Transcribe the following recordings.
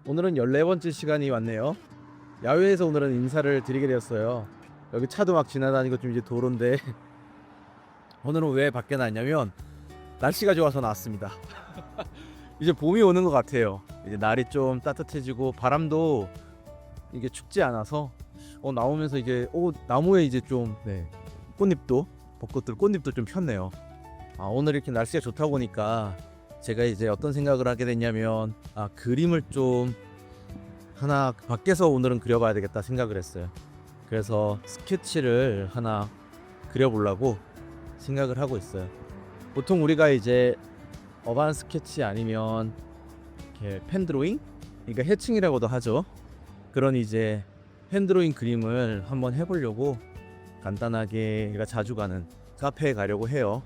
오늘은 14번째 시간이 왔네요. 야외에서 오늘은 인사를 드리게 되었어요. 여기 차도 막 지나다니고 좀 이제 도로인데 오늘은 왜 밖에 나왔냐면 날씨가 좋아서 나왔습니다. 이제 봄이 오는 것 같아요. 이제 날이 좀 따뜻해지고 바람도 이게 춥지 않아서 나오면서 이제 나무에 이제 좀 꽃잎도 벚꽃들 꽃잎도 좀 폈네요. 오늘 이렇게 날씨가 좋다 보니까 제가 이제 어떤 생각을 하게 됐냐면 그림을 좀 하나 밖에서 오늘은 그려봐야 되겠다 생각을 했어요. 그래서 스케치를 하나 그려보려고 생각을 하고 있어요. 보통 우리가 이제 어반 스케치 아니면 이렇게 펜 드로잉, 그러니까 해칭이라고도 하죠. 그런 이제 펜 드로잉 그림을 한번 해보려고 간단하게 제가 자주 가는 카페에 가려고 해요.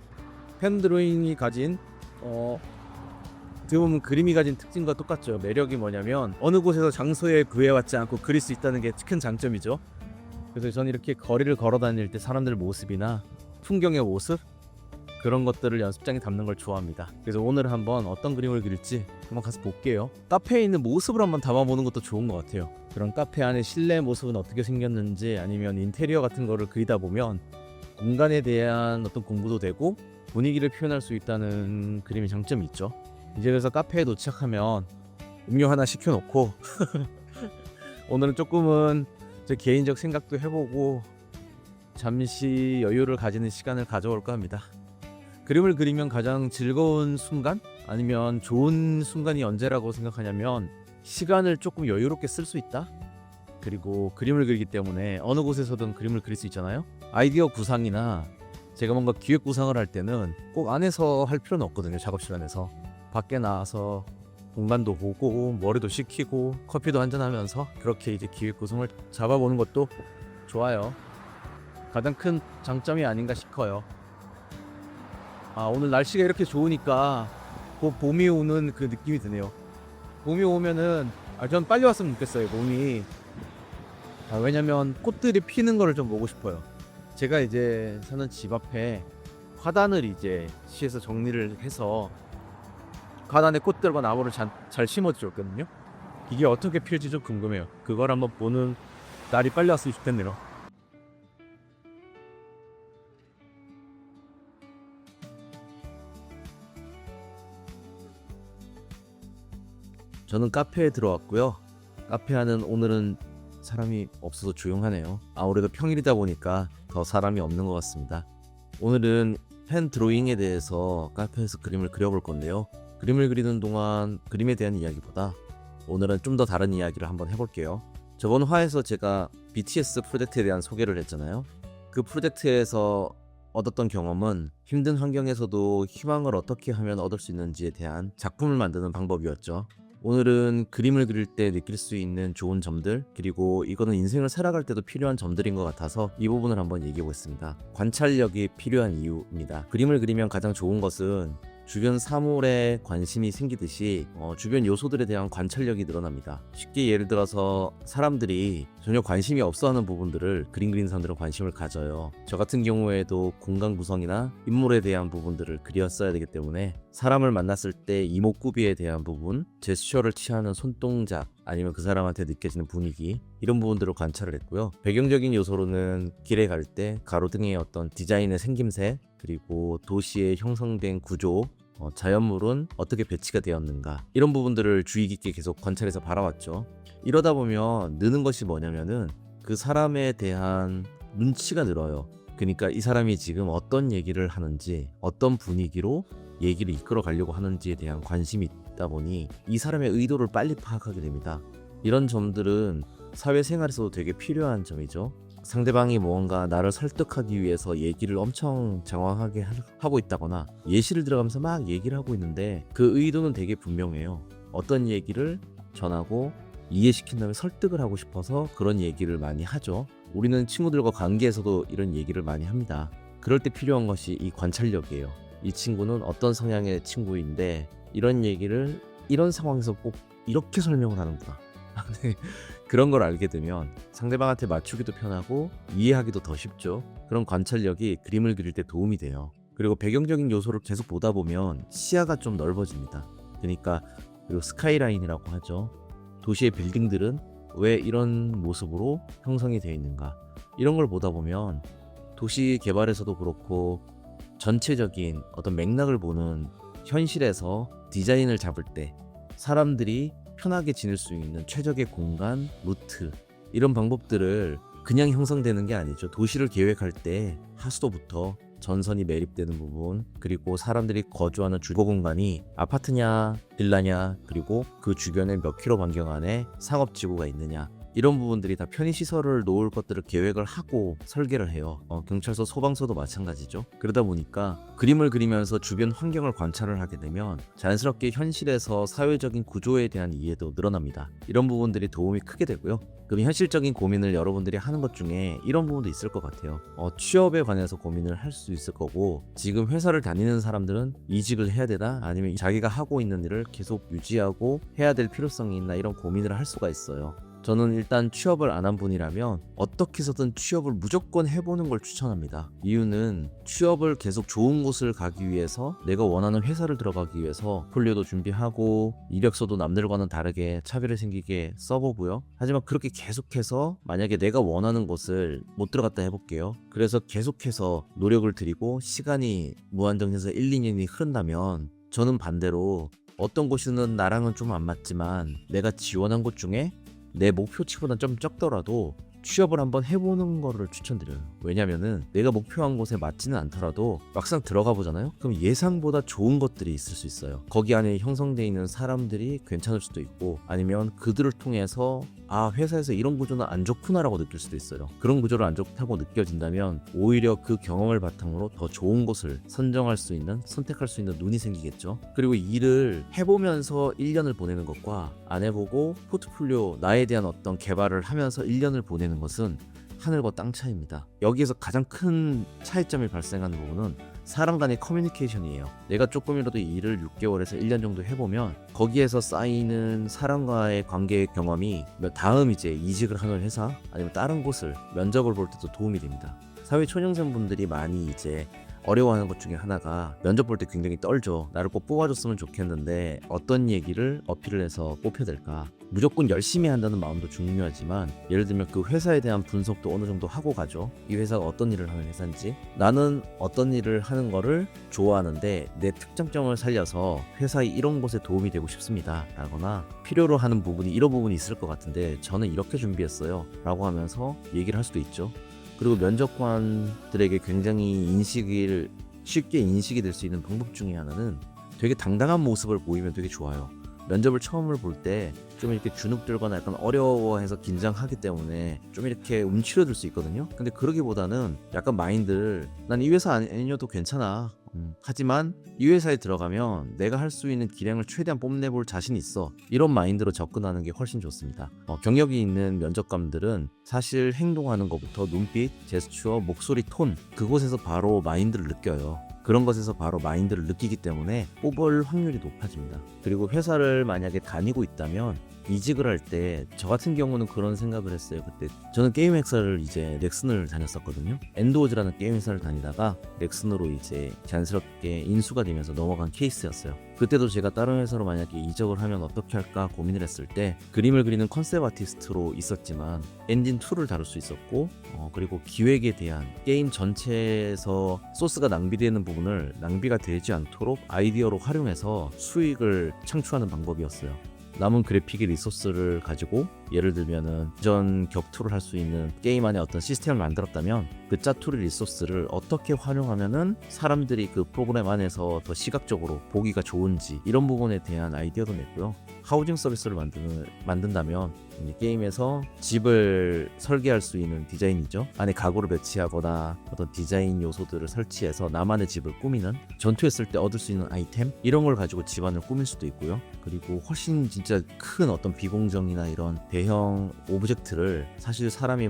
펜 드로잉이 가진 어떻게 보면 그림이 가진 특징과 똑같죠. 매력이 뭐냐면 어느 곳에서 장소에 구애받지 않고 그릴 수 있다는 게 큰 장점이죠. 그래서 저는 이렇게 거리를 걸어 다닐 때 사람들 모습이나 풍경의 모습, 그런 것들을 연습장에 담는 걸 좋아합니다. 그래서 오늘 한번 어떤 그림을 그릴지 한번 가서 볼게요. 카페에 있는 모습을 한번 담아보는 것도 좋은 것 같아요. 그런 카페 안에 실내 모습은 어떻게 생겼는지, 아니면 인테리어 같은 거를 그리다 보면 공간에 대한 어떤 공부도 되고 분위기를 표현할 수 있다는 그림의 장점이 있죠. 이제 그래서 카페에 도착하면 음료 하나 시켜놓고 오늘은 조금은 제 개인적 생각도 해보고 잠시 여유를 가지는 시간을 가져올까 합니다. 그림을 그리면 가장 즐거운 순간, 아니면 좋은 순간이 언제라고 생각하냐면 시간을 조금 여유롭게 쓸 수 있다. 그리고 그림을 그리기 때문에 어느 곳에서든 그림을 그릴 수 있잖아요. 아이디어 구상이나 제가 뭔가 기획 구상을 할 때는 꼭 안에서 할 필요는 없거든요. 작업실 안에서 밖에 나와서 공간도 보고 머리도 식히고 커피도 한잔하면서 그렇게 이제 기획 구성을 잡아보는 것도 좋아요. 가장 큰 장점이 아닌가 싶어요. 오늘 날씨가 이렇게 좋으니까 곧 봄이 오는 그 느낌이 드네요. 봄이 오면은 전 빨리 왔으면 좋겠어요. 봄이. 왜냐면 꽃들이 피는 거를 좀 보고 싶어요. 제가 이제 사는 집 앞에 화단을 이제 시에서 정리를 해서 화단에 꽃들과 나무를 잘 심어줬거든요. 이게 어떻게 필지 좀 궁금해요. 그걸 한번 보는 날이 빨리 왔으면 좋겠네요. 저는 카페에 들어왔고요. 카페 안은 오늘은 사람이 없어서 조용하네요. 아무래도 평일이다 보니까 더 사람이 없는 것 같습니다. 오늘은 펜 드로잉에 대해서 카페에서 그림을 그려볼 건데요. 그림을 그리는 동안 그림에 대한 이야기보다 오늘은 좀 더 다른 이야기를 한번 해볼게요. 저번 화에서 제가 BTS 프로젝트에 대한 소개를 했잖아요. 그 프로젝트에서 얻었던 경험은 힘든 환경에서도 희망을 어떻게 하면 얻을 수 있는지에 대한 작품을 만드는 방법이었죠. 오늘은 그림을 그릴 때 느낄 수 있는 좋은 점들, 그리고 이거는 인생을 살아갈 때도 필요한 점들인 것 같아서 이 부분을 한번 얘기해 보겠습니다. 관찰력이 필요한 이유입니다. 그림을 그리면 가장 좋은 것은 주변 사물에 관심이 생기듯이 주변 요소들에 대한 관찰력이 늘어납니다. 쉽게 예를 들어서 사람들이 전혀 관심이 없어하는 부분들을 그림 그리는 사람들은 관심을 가져요. 저 같은 경우에도 공간 구성이나 인물에 대한 부분들을 그렸어야 되기 때문에 사람을 만났을 때 이목구비에 대한 부분, 제스처를 취하는 손동작, 아니면 그 사람한테 느껴지는 분위기, 이런 부분들을 관찰을 했고요. 배경적인 요소로는 길에 갈 때 가로등의 어떤 디자인의 생김새, 그리고 도시의 형성된 구조, 자연물은 어떻게 배치가 되었는가, 이런 부분들을 주의 깊게 계속 관찰해서 바라왔죠. 이러다 보면 느는 것이 뭐냐면은 그 사람에 대한 눈치가 늘어요. 그러니까 이 사람이 지금 어떤 얘기를 하는지, 어떤 분위기로 얘기를 이끌어 가려고 하는지에 대한 관심이 있다 보니 이 사람의 의도를 빨리 파악하게 됩니다. 이런 점들은 사회생활에서도 되게 필요한 점이죠. 상대방이 무언가 나를 설득하기 위해서 얘기를 엄청 장황하게 하고 있다거나 예시를 들어가면서 막 얘기를 하고 있는데 그 의도는 되게 분명해요. 어떤 얘기를 전하고 이해시킨 다음에 설득을 하고 싶어서 그런 얘기를 많이 하죠. 우리는 친구들과 관계에서도 이런 얘기를 많이 합니다. 그럴 때 필요한 것이 이 관찰력이에요. 이 친구는 어떤 성향의 친구인데 이런 얘기를 이런 상황에서 꼭 이렇게 설명을 하는구나. 그런 걸 알게 되면 상대방한테 맞추기도 편하고 이해하기도 더 쉽죠. 그런 관찰력이 그림을 그릴 때 도움이 돼요. 그리고 배경적인 요소를 계속 보다 보면 시야가 좀 넓어집니다. 그러니까 그리고 스카이라인이라고 하죠. 도시의 빌딩들은 왜 이런 모습으로 형성이 되어 있는가, 이런 걸 보다 보면 도시 개발에서도 그렇고 전체적인 어떤 맥락을 보는, 현실에서 디자인을 잡을 때 사람들이 편하게 지낼 수 있는 최적의 공간, 루트, 이런 방법들을 그냥 형성되는 게 아니죠. 도시를 계획할 때 하수도부터 전선이 매립되는 부분, 그리고 사람들이 거주하는 주거 공간이 아파트냐 빌라냐, 그리고 그 주변에 몇 킬로 반경 안에 상업지구가 있느냐, 이런 부분들이 다 편의시설을 놓을 것들을 계획을 하고 설계를 해요. 경찰서, 소방서도 마찬가지죠. 그러다 보니까 그림을 그리면서 주변 환경을 관찰을 하게 되면 자연스럽게 현실에서 사회적인 구조에 대한 이해도 늘어납니다. 이런 부분들이 도움이 크게 되고요. 그럼 현실적인 고민을 여러분들이 하는 것 중에 이런 부분도 있을 것 같아요. 취업에 관해서 고민을 할 수 있을 거고, 지금 회사를 다니는 사람들은 이직을 해야 되나, 아니면 자기가 하고 있는 일을 계속 유지하고 해야 될 필요성이 있나, 이런 고민을 할 수가 있어요. 저는 일단 취업을 안 한 분이라면 어떻게 해서든 취업을 무조건 해보는 걸 추천합니다. 이유는 취업을 계속 좋은 곳을 가기 위해서, 내가 원하는 회사를 들어가기 위해서 폴리오도 준비하고 이력서도 남들과는 다르게 차별이 생기게 써보고요. 하지만 그렇게 계속해서 만약에 내가 원하는 곳을 못 들어갔다 해볼게요. 그래서 계속해서 노력을 들이고 시간이 무한정해서 1, 2년이 흐른다면, 저는 반대로 어떤 곳은 나랑은 좀 안 맞지만 내가 지원한 곳 중에 내 목표치보다 좀 적더라도 취업을 한번 해보는 거를 추천드려요. 왜냐면은 내가 목표한 곳에 맞지는 않더라도 막상 들어가 보잖아요. 그럼 예상보다 좋은 것들이 있을 수 있어요. 거기 안에 형성되어 있는 사람들이 괜찮을 수도 있고, 아니면 그들을 통해서 회사에서 이런 구조는 안 좋구나라고 느낄 수도 있어요. 그런 구조를 안 좋다고 느껴진다면 오히려 그 경험을 바탕으로 더 좋은 곳을 선정할 수 있는, 선택할 수 있는 눈이 생기겠죠. 그리고 일을 해보면서 1년을 보내는 것과 안 해보고 포트폴리오, 나에 대한 어떤 개발을 하면서 1년을 보내는 것은 하늘과 땅 차이입니다. 여기에서 가장 큰 차이점이 발생하는 부분은 사람 간의 커뮤니케이션이에요. 내가 조금이라도 이 일을 6개월에서 1년 정도 해보면 거기에서 쌓이는 사람과의 관계의 경험이 다음 이제 이직을 하는 회사, 아니면 다른 곳을 면접을 볼 때도 도움이 됩니다. 사회 초년생분들이 많이 이제 어려워하는 것 중에 하나가, 면접 볼 때 굉장히 떨죠. 나를 꼭 뽑아줬으면 좋겠는데 어떤 얘기를 어필을 해서 뽑혀야 될까. 무조건 열심히 한다는 마음도 중요하지만, 예를 들면 그 회사에 대한 분석도 어느 정도 하고 가죠. 이 회사가 어떤 일을 하는 회사인지, 나는 어떤 일을 하는 거를 좋아하는데 내 특장점을 살려서 회사의 이런 곳에 도움이 되고 싶습니다 라거나, 필요로 하는 부분이 이런 부분이 있을 것 같은데 저는 이렇게 준비했어요 라고 하면서 얘기를 할 수도 있죠. 그리고 면접관들에게 굉장히 쉽게 인식이 될 수 있는 방법 중에 하나는, 되게 당당한 모습을 보이면 되게 좋아요. 면접을 처음을 볼 때 좀 이렇게 주눅들거나 약간 어려워해서 긴장하기 때문에 좀 이렇게 움츠러들 수 있거든요. 근데 그러기보다는 약간 마인드를, 난 이 회사 아니어도 괜찮아. 하지만 이 회사에 들어가면 내가 할 수 있는 기량을 최대한 뽐내볼 자신이 있어. 이런 마인드로 접근하는 게 훨씬 좋습니다. 경력이 있는 면접관들은 사실 행동하는 것부터 눈빛, 제스처, 목소리 톤, 그곳에서 바로 마인드를 느껴요. 그런 것에서 바로 마인드를 느끼기 때문에 뽑을 확률이 높아집니다. 그리고 회사를 만약에 다니고 있다면 이직을 할 때, 저 같은 경우는 그런 생각을 했어요. 그때 저는 게임 회사를 이제 넥슨을 다녔었거든요. 엔드워즈라는 게임 회사를 다니다가 넥슨으로 이제 자연스럽게 인수가 되면서 넘어간 케이스였어요. 그때도 제가 다른 회사로 만약에 이적을 하면 어떻게 할까 고민을 했을 때, 그림을 그리는 컨셉 아티스트로 있었지만 엔진 2를 다룰 수 있었고, 그리고 기획에 대한, 게임 전체에서 소스가 낭비되는 부분을 낭비가 되지 않도록 아이디어로 활용해서 수익을 창출하는 방법이었어요. 남은 그래픽의 리소스를 가지고, 예를 들면은 전 격투를 할 수 있는 게임 안에 어떤 시스템을 만들었다면 그 짜투리 리소스를 어떻게 활용하면은 사람들이 그 프로그램 안에서 더 시각적으로 보기가 좋은지, 이런 부분에 대한 아이디어도 냈고요. 하우징 서비스를 만든다면 게임에서 집을 설계할 수 있는 디자인이죠. 안에 가구를 배치하거나 어떤 디자인 요소들을 설치해서 나만의 집을 꾸미는, 전투했을 때 얻을 수 있는 아이템, 이런 걸 가지고 집안을 꾸밀 수도 있고요. 그리고 훨씬 진짜 큰 어떤 비공정이나 이런 대형 오브젝트를, 사실 사람이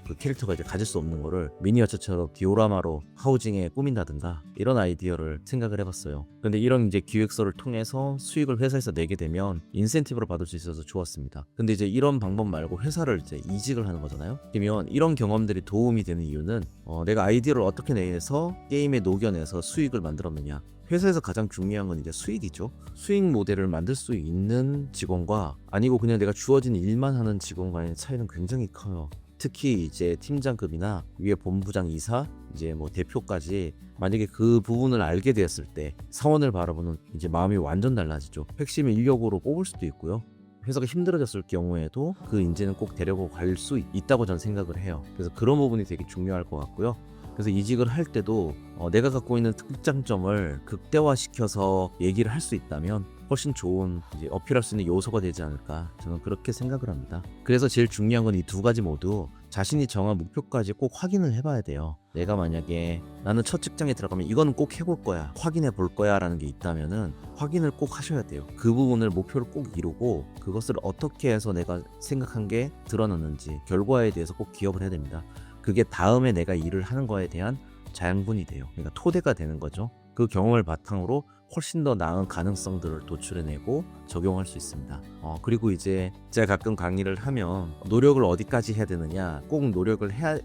그 캐릭터가 이제 가질 수 없는 거를 미니어처처럼 디오라마로 하우징에 꾸민다든가 이런 아이디어를 생각을 해봤어요. 근데 이런 이제 기획서를 통해서 수익을 회사에서 내게 되면 인센티브를 받을 수 있어서 좋았습니다. 근데 이제 이런 방법 말고 회사를 이제 이직을 하는 거잖아요. 그러면 이런 경험들이 도움이 되는 이유는 내가 아이디어를 어떻게 내서 게임에 녹여내서 수익을 만들었느냐. 회사에서 가장 중요한 건 이제 수익이죠. 수익 모델을 만들 수 있는 직원과 아니고 그냥 내가 주어진 일만 하는 직원과의 차이는 굉장히 커요. 특히 이제 팀장급이나 위에 본부장 이사, 이제 뭐 대표까지 만약에 그 부분을 알게 되었을 때 사원을 바라보는 이제 마음이 완전 달라지죠. 핵심 인력으로 뽑을 수도 있고요. 회사가 힘들어졌을 경우에도 그 인재는 꼭 데려고 갈 수 있다고 저는 생각을 해요. 그래서 그런 부분이 되게 중요할 것 같고요. 그래서 이직을 할 때도 내가 갖고 있는 특장점을 극대화시켜서 얘기를 할 수 있다면 훨씬 좋은 이제 어필할 수 있는 요소가 되지 않을까 저는 그렇게 생각을 합니다. 그래서 제일 중요한 건 이 두 가지 모두 자신이 정한 목표까지 꼭 확인을 해봐야 돼요. 내가 만약에 나는 첫 직장에 들어가면 이거는 꼭 해볼 거야, 확인해 볼 거야 라는 게 있다면은 확인을 꼭 하셔야 돼요. 그 부분을 목표를 꼭 이루고 그것을 어떻게 해서 내가 생각한 게 드러났는지 결과에 대해서 꼭 기억을 해야 됩니다. 그게 다음에 내가 일을 하는 거에 대한 자양분이 돼요. 그러니까 토대가 되는 거죠. 그 경험을 바탕으로 훨씬 더 나은 가능성들을 도출해내고 적용할 수 있습니다. 그리고 이제 제가 가끔 강의를 하면 노력을 어디까지 해야 되느냐, 꼭 노력을 해야,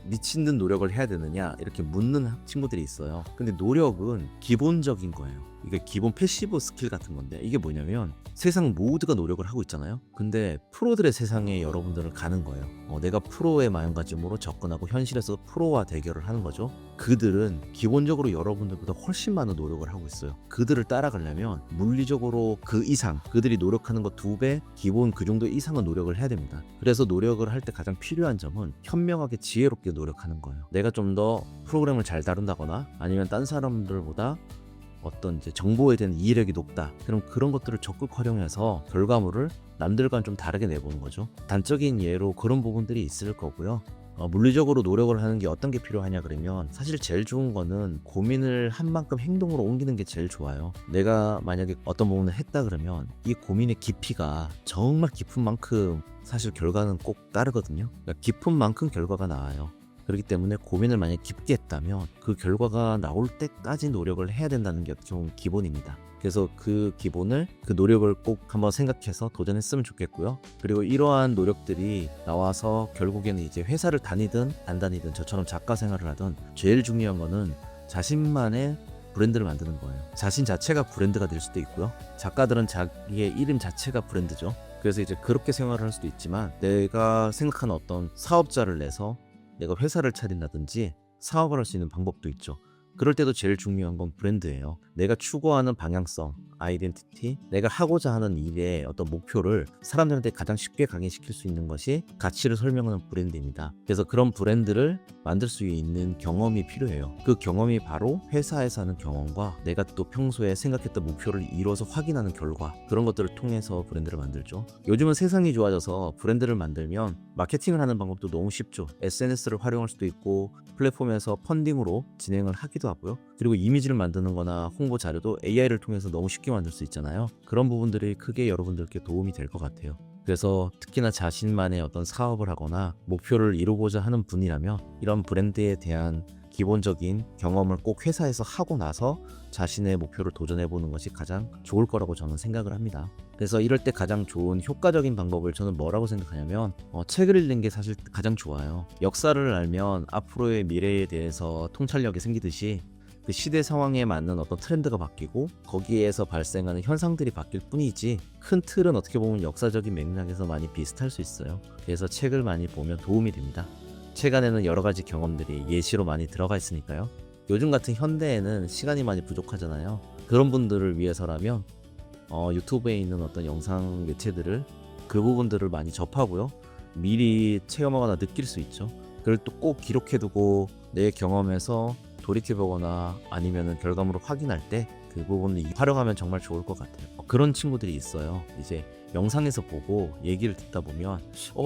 미친 듯 노력을 해야 되느냐 이렇게 묻는 친구들이 있어요. 근데 노력은 기본적인 거예요. 이게 기본 패시브 스킬 같은 건데 이게 뭐냐면 세상 모두가 노력을 하고 있잖아요. 근데 프로들의 세상에 여러분들은 가는 거예요. 내가 프로의 마음가짐으로 접근하고 현실에서 프로와 대결을 하는 거죠. 그들은 기본적으로 여러분들보다 훨씬 많은 노력을 하고 있어요. 그들을 따라가려면 물리적으로 그 이상, 그들이 노력하는 것 2배, 기본 그 정도 이상은 노력을 해야 됩니다. 그래서 노력을 할 때 가장 필요한 점은 현명하게 지혜롭게 노력하는 거예요. 내가 좀 더 프로그램을 잘 다룬다거나 아니면 딴 사람들보다 어떤 이제 정보에 대한 이해력이 높다. 그럼 그런 것들을 적극 활용해서 결과물을 남들과는 좀 다르게 내보는 거죠. 단적인 예로 그런 부분들이 있을 거고요. 물리적으로 노력을 하는 게 어떤 게 필요하냐 그러면 사실 제일 좋은 거는 고민을 한 만큼 행동으로 옮기는 게 제일 좋아요. 내가 만약에 어떤 부분을 했다 그러면 이 고민의 깊이가 정말 깊은 만큼 사실 결과는 꼭 따르거든요. 그러니까 깊은 만큼 결과가 나와요. 그렇기 때문에 고민을 만약 깊게 했다면 그 결과가 나올 때까지 노력을 해야 된다는 게 어떻게 보면 기본입니다. 그래서 그 기본을, 그 노력을 꼭 한번 생각해서 도전했으면 좋겠고요. 그리고 이러한 노력들이 나와서 결국에는 이제 회사를 다니든 안 다니든 저처럼 작가 생활을 하든 제일 중요한 거는 자신만의 브랜드를 만드는 거예요. 자신 자체가 브랜드가 될 수도 있고요. 작가들은 자기의 이름 자체가 브랜드죠. 그래서 이제 그렇게 생활을 할 수도 있지만 내가 생각하는 어떤 사업자를 내서 내가 회사를 차린다든지 사업을 할 수 있는 방법도 있죠. 그럴 때도 제일 중요한 건 브랜드예요. 내가 추구하는 방향성, 아이덴티티, 내가 하고자 하는 일의 어떤 목표를 사람들한테 가장 쉽게 강의시킬 수 있는 것이 가치를 설명하는 브랜드입니다. 그래서 그런 브랜드를 만들 수 있는 경험이 필요해요. 그 경험이 바로 회사에서 하는 경험과 내가 또 평소에 생각했던 목표를 이뤄서 확인하는 결과, 그런 것들을 통해서 브랜드를 만들죠. 요즘은 세상이 좋아져서 브랜드를 만들면 마케팅을 하는 방법도 너무 쉽죠. SNS를 활용할 수도 있고 플랫폼에서 펀딩으로 진행을 하기도 하고요. 그리고 이미지를 만드는 거나 홍보 자료도 AI를 통해서 너무 쉽게 만들 수 있잖아요. 그런 부분들이 크게 여러분들께 도움이 될 것 같아요. 그래서 특히나 자신만의 어떤 사업을 하거나 목표를 이루고자 하는 분이라면 이런 브랜드에 대한 기본적인 경험을 꼭 회사에서 하고 나서 자신의 목표를 도전해보는 것이 가장 좋을 거라고 저는 생각을 합니다. 그래서 이럴 때 가장 좋은 효과적인 방법을 저는 뭐라고 생각하냐면 책을 읽는 게 사실 가장 좋아요. 역사를 알면 앞으로의 미래에 대해서 통찰력이 생기듯이 그 시대 상황에 맞는 어떤 트렌드가 바뀌고 거기에서 발생하는 현상들이 바뀔 뿐이지 큰 틀은 어떻게 보면 역사적인 맥락에서 많이 비슷할 수 있어요. 그래서 책을 많이 보면 도움이 됩니다. 책 안에는 여러 가지 경험들이 예시로 많이 들어가 있으니까요. 요즘 같은 현대에는 시간이 많이 부족하잖아요. 그런 분들을 위해서라면 유튜브에 있는 어떤 영상 매체들을 그 부분들을 많이 접하고요. 미리 체험하거나 느낄 수 있죠. 그걸 또 꼭 기록해두고 내 경험에서 돌이켜보거나 아니면은 결과물을 확인할 때 그 부분을 활용하면 정말 좋을 것 같아요. 그런 친구들이 있어요. 이제 영상에서 보고 얘기를 듣다 보면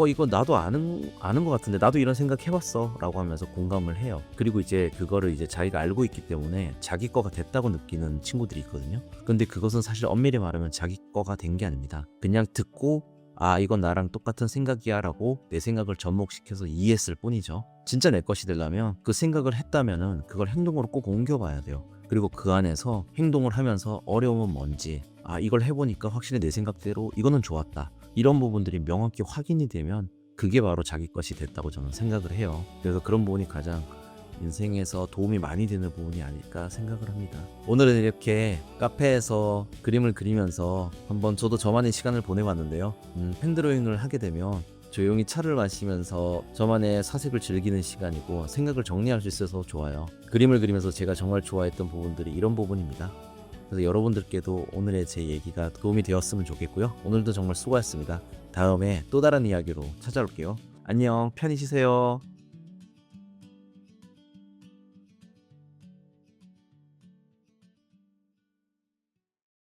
이거 나도 아는 것 같은데 나도 이런 생각 해봤어 라고 하면서 공감을 해요. 그리고 이제 그거를 이제 자기가 알고 있기 때문에 자기 거가 됐다고 느끼는 친구들이 있거든요. 근데 그것은 사실 엄밀히 말하면 자기 거가 된 게 아닙니다. 그냥 듣고 아 이건 나랑 똑같은 생각이야 라고 내 생각을 접목시켜서 이해했을 뿐이죠. 진짜 내 것이 되려면 그 생각을 했다면은 그걸 행동으로 꼭 옮겨봐야 돼요. 그리고 그 안에서 행동을 하면서 어려움은 뭔지, 아 이걸 해보니까 확실히 내 생각대로 이거는 좋았다, 이런 부분들이 명확히 확인이 되면 그게 바로 자기 것이 됐다고 저는 생각을 해요. 그래서 그런 부분이 가장 인생에서 도움이 많이 되는 부분이 아닐까 생각을 합니다. 오늘은 이렇게 카페에서 그림을 그리면서 한번 저도 저만의 시간을 보내봤는데요. 펜드로잉을 하게 되면 조용히 차를 마시면서 저만의 사색을 즐기는 시간이고 생각을 정리할 수 있어서 좋아요. 그림을 그리면서 제가 정말 좋아했던 부분들이 이런 부분입니다. 그래서 여러분들께도 오늘의 제 얘기가 도움이 되었으면 좋겠고요. 오늘도 정말 수고하셨습니다. 다음에 또 다른 이야기로 찾아올게요. 안녕, 편히 쉬세요.